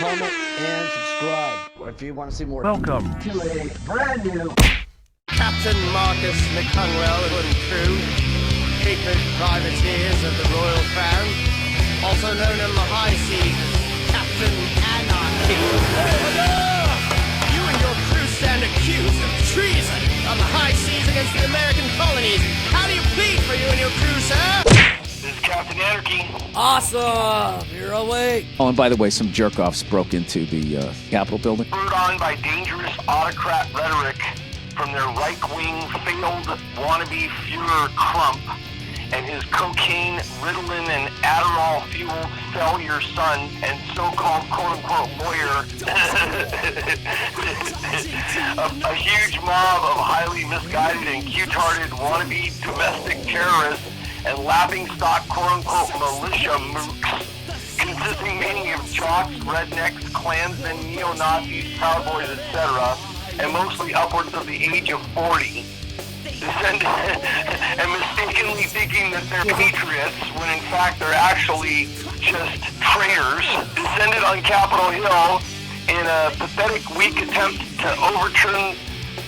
comment, and subscribe if you want to see more. Welcome to a brand new Captain Marcus McCunwell and crew, frequent privateers of the Royal Crown, also known on the high seas as Captain Anarchy. You and your crew stand accused of treason on the high seas against the American colonies. How do you plead for you and your crew, sir? This is Captain Anarchy. awesome. You're awake. Oh, and by the way, some jerk-offs broke into the Capitol building. Spurred on by dangerous autocrat rhetoric from their right-wing failed wannabe Fuhrer Crump and his cocaine, Ritalin, and Adderall-fueled failure son and so-called quote-unquote lawyer. a huge mob of highly misguided and cute-hearted wannabe domestic terrorists and laughing-stock quote-unquote militia mooks, consisting mainly of jocks, rednecks, Klansmen, neo-Nazis, Proud Boys, etc., and mostly upwards of the age of 40. And mistakenly thinking that they're patriots when in fact they're actually just traitors, descended on Capitol Hill in a pathetic, weak attempt to overturn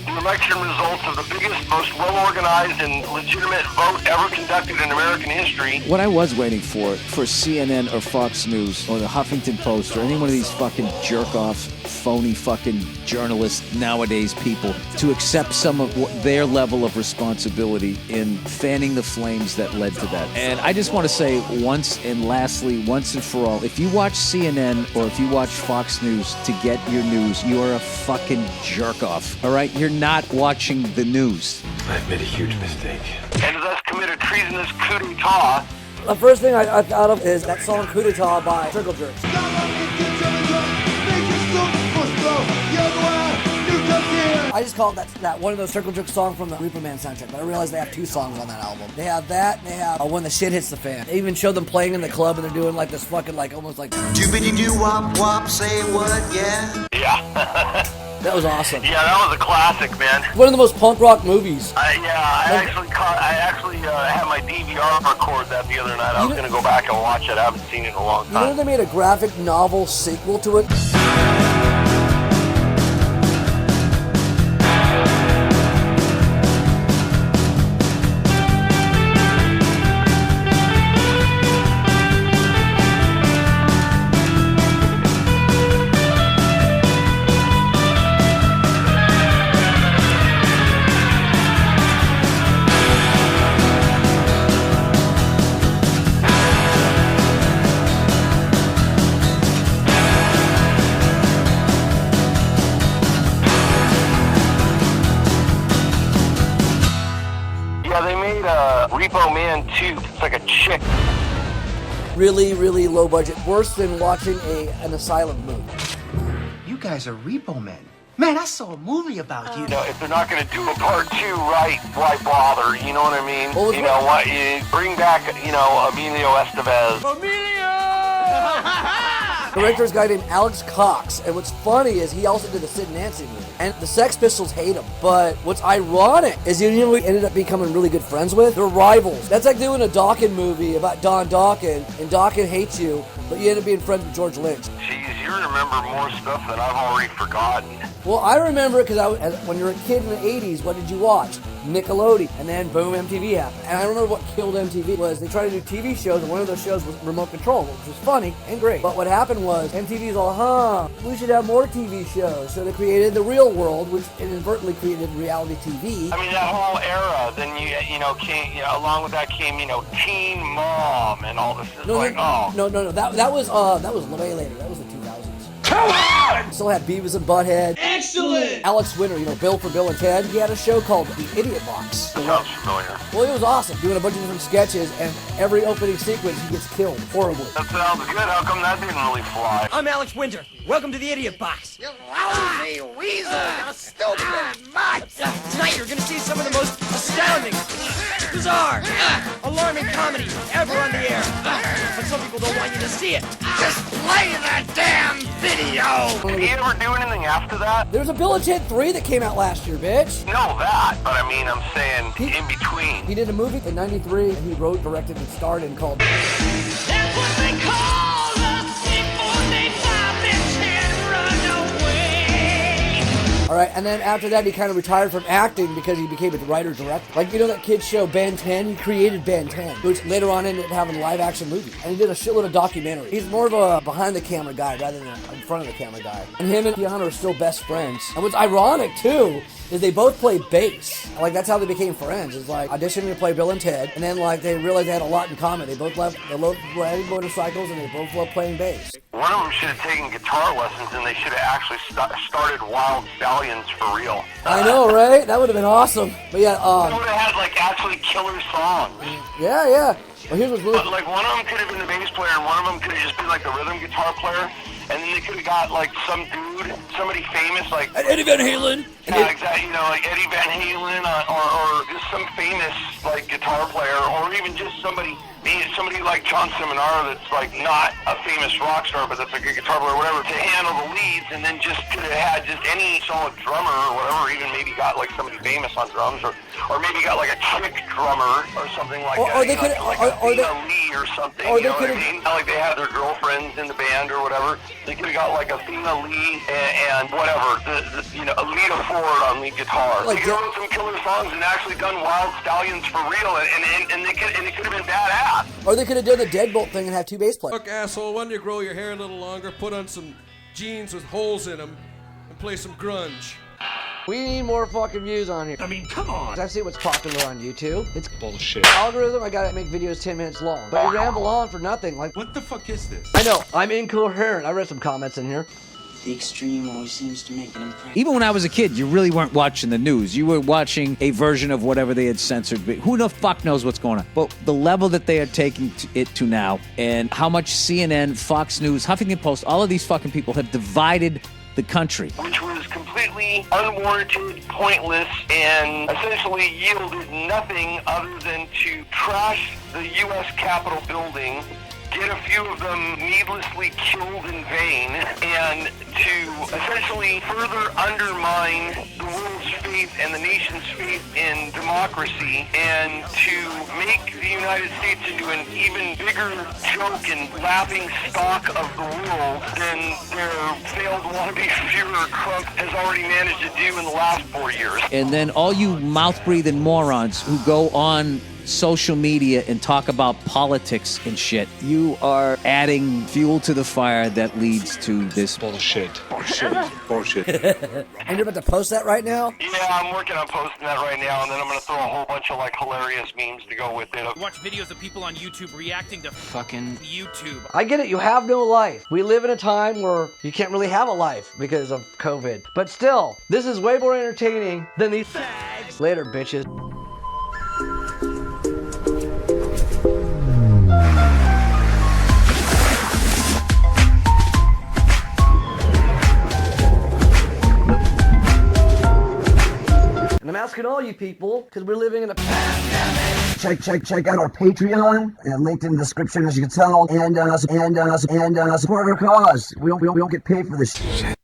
the election results of the biggest, most well-organized and legitimate vote ever conducted in American history. What I was waiting for CNN or Fox News or the Huffington Post or any one of these fucking jerk-off, phony fucking journalists nowadays people to accept some of their level of responsibility in fanning the flames that led to that. And I just want to say once and lastly, once and for all, if you watch CNN or if you watch Fox News to get your news, you are a fucking jerk-off, all right? You're not watching the news. I've made a huge mistake. And thus committed treasonous coup d'etat. The first thing I thought of is that song Coup D'etat by Circle Jerks. I just called that one of those Circle Jerk songs from the Repo Man soundtrack, but I realized they have two songs on that album. They have that, and they have When the Shit Hits the Fan. They even showed them playing in the club, and they're doing like this fucking, like, almost like... Doobity-doo-wop-wop, say what, yeah? Yeah. That was awesome. Yeah, that was a classic, man. One of the most punk rock movies. I actually had my DVR record that the other night. I was going to go back and watch it. I haven't seen it in a long time. You know they made a graphic novel sequel to it? Repo Man 2. It's like a chick. Really, really low budget. Worse than watching an asylum movie. You guys are Repo Men. Man, I saw a movie about you. You know, if they're not going to do a part 2 right, why bother? You know what I mean? Well, you know what? Bring back, Emilio Estevez. Director's a guy named Alex Cox, and what's funny is he also did the Sid and Nancy movie. And the Sex Pistols hate him, but what's ironic is you know who he ended up becoming really good friends with? They're rivals. That's like doing a Dawkins movie about Don Dawkins, and Dawkins hates you, but you end up being friends with George Lynch. Jeez, you remember more stuff than I've already forgotten. Well, I remember it because when you were a kid in the 80s, what did you watch? Nickelodeon, and then boom, MTV happened. And I remember what killed MTV was they tried to do TV shows, and one of those shows was Remote Control, which was funny and great. But what happened was MTV's all, we should have more TV shows. So they created The Real World, which inadvertently created reality TV. I mean, that whole era, then came, along with that came, Teen Mom and all this. No, that was way later. That was the 2000s. Come on! Still had Beavis and Butthead. Excellent! Alex Winter, Bill for Bill and Ted. He had a show called The Idiot Box. Sounds familiar. Well, it was awesome, doing a bunch of different sketches, and every opening sequence he gets killed horribly. That sounds good. How come that didn't really fly? I'm Alex Winter. Welcome to the Idiot Box. You lousy weasel! You stupid mutt! Tonight you're going to see some of the most astounding, bizarre, alarming comedy ever on the air. But some people don't want you to see it. Just play that damn video! Did he ever do anything after that? There's a Bill and Ted 3 that came out last year, bitch. No, that, but I mean, I'm saying in between. He did a movie in '93, and he wrote, directed, and starred in called... That's what they call us before they find this Right, and then after that, he kind of retired from acting because he became a writer-director. Like, you know that kid's show, Ben 10? He created Ben 10, which later on ended up having a live-action movie. And he did a shitload of documentaries. He's more of a behind-the-camera guy rather than in front of the camera guy. And him and Keanu are still best friends. And what's ironic, too, is they both play bass. Like, that's how they became friends. It's like auditioning to play Bill and Ted, and then like they realized they had a lot in common. They both loved riding motorcycles, and they both loved playing bass. One of them should have taken guitar lessons, and they should have actually started Wild Stallions for real. I know, right? That would have been awesome. But yeah, they would have had like actually killer songs. Yeah. Well, here's what's really... But like one of them could have been the bass player, and one of them could have just been like the rhythm guitar player. And then they could have got like some dude, somebody famous, like Eddie Van Halen. Yeah, exactly. You know, like Eddie Van Halen, or just some famous like guitar player, or even just somebody like John Seminara that's like not a famous rock star, but that's a good guitar player, or whatever, to handle the leads, and then just could have had just any solid drummer or whatever, even maybe got like somebody famous on drums, or maybe got like a chick drummer or something like that. Or they could, like Athena Lee or something. Or you they know could what I mean? Not like they had their girlfriends in the band or whatever. They could have got like Athena Lee and whatever, Alita Ford on lead guitar. Like, they could have wrote some killer songs and actually done Wild Stallions for real, and they could have been badass. Or they could have done the Deadbolt thing and have two bass players. Look, asshole, why don't you grow your hair a little longer, put on some jeans with holes in them, and play some grunge? We need more fucking views on here. I mean, come on. I see what's popular on YouTube. It's bullshit. Algorithm, I gotta make videos 10 minutes long. But you ramble on for nothing. Like, What the fuck is this? I know, I'm incoherent. I read some comments in here. The extreme always seems to make an impression. Even when I was a kid, you really weren't watching the news. You were watching a version of whatever they had censored. Who the fuck knows what's going on? But the level that they are taking it to now, and how much CNN, Fox News, Huffington Post, all of these fucking people have divided the country. Which was completely unwarranted, pointless, and essentially yielded nothing other than to trash the U.S. Capitol building, get a few of them needlessly killed in vain, and to essentially further undermine the world's faith and the nation's faith in democracy, and to make the United States into an even bigger joke and laughing stock of the world than their failed wannabe Führer Trump has already managed to do in the last 4 years. And then all you mouth-breathing morons who go on social media and talk about politics and shit, you are adding fuel to the fire that leads to this Bullshit. And you're about to post that right now? Yeah, I'm working on posting that right now, and then I'm going to throw a whole bunch of like hilarious memes to go with it. Watch videos of people on YouTube reacting to fucking YouTube. I get it, you have no life. We live in a time where you can't really have a life because of COVID. But still, this is way more entertaining than these fags. Later, bitches. And I'm asking all you people, because we're living in a pandemic. Check out our Patreon, linked in the description as you can tell, and support our cause. We don't get paid for this shit.